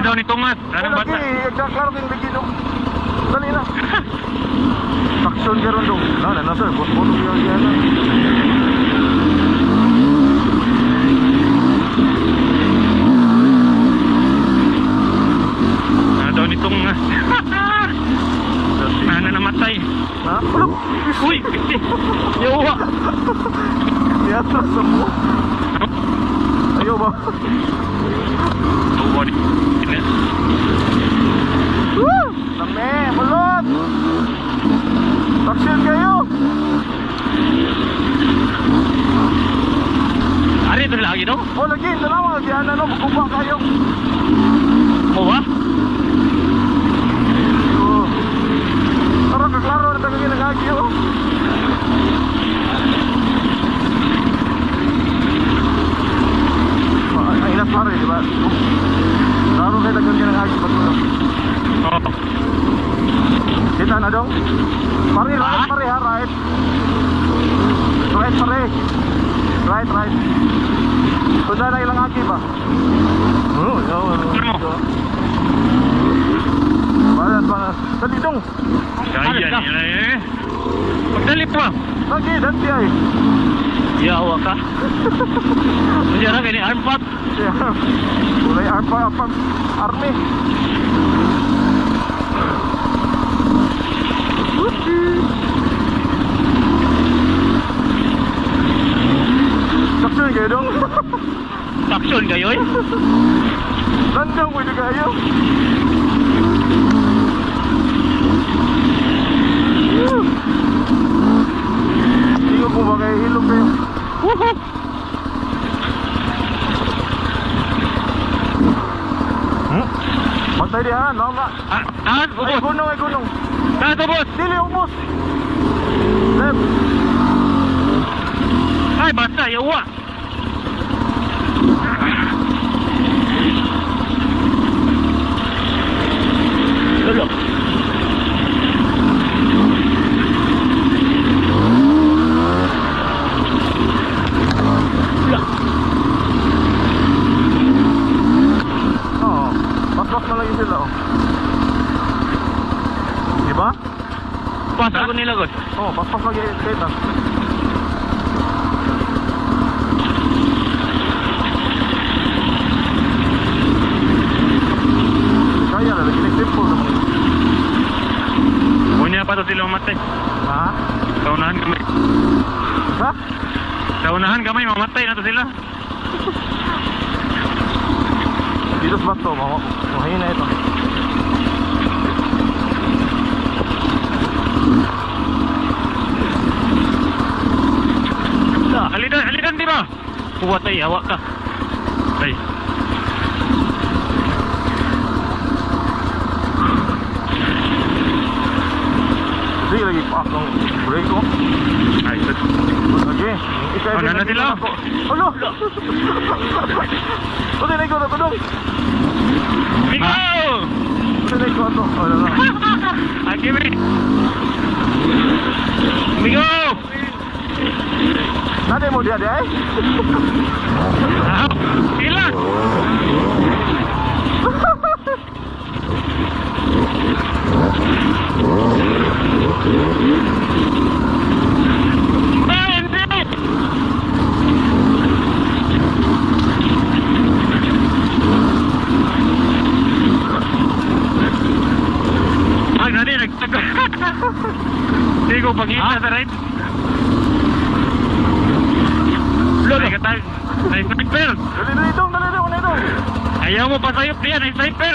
daw ni Tungas? Ano ba? Lagi, klaro kang bigino. Dali na. Taksyon ka ron dong. Na sir, boto yung yan. Ano daw ni Tungas? Ano namatay? Ha? Uy! Yawa! Yatras sa mo. Ayaw ba? Yawa ni. Woo! Dami! Bulot! Taksyon kayo! Ari, ito lagi no? O lagi, dalawa. Diyan na no, bukubak kayo. O ba? Tara, kaklaro na tayo ginagagi oh. Ay, ilang klaro di ba? Klaro kayo tayo ginagagi patuloy. Oo. Kita na dong? Pare, right, pare ha, right. Right, pare. Right. Tunda na ilang agi ba? Oo, Ano? Balas. Dali dong. Kaya nila eh. Pagdali pa. Lagi, dati ay. Yawa ka. Masya na kayo armpat. Mulai apa army. Taksyon kayo dong. Taksyon kayo eh. Landang pwede kayo. Hindi ko kung bakay hilog kayo. Woohoo! Pantay di ha, no nga. Tahan, Ay ubos. gunong. Tahan, ubos. Dili ubos. Lep. Ay, basta, yawa. Lolo. Oo. Pas-pas mo lagi sila oh. Diba? Pasa ko nila, God. Oo, pas-pas lagi kita. Kaya na, lagi nag-simple naman. Punya pa to sila mamatay. Ha? Saunahan kami. Ha? Saunahan kami, mamatay na to sila. Dito sa bato, mahina ito. Halidan di ba? Kuwat ay, awak ka. Ay. Sige, lagi pa akong break ko. Ay, ito. Lagi. Ano na sila? Ano? Ano na ikaw na ito dong? Migo! Ano na ikaw ito? Ano na? Akimi! Migo! Nade mo dia dia eh? Ah, sila! Nadi nagtagal. Hindi ko pag-isa sa right. Lolo ka tayo. Ay, sniper. Dali dong. Ayaw mo pa sayop diyan, ay sniper.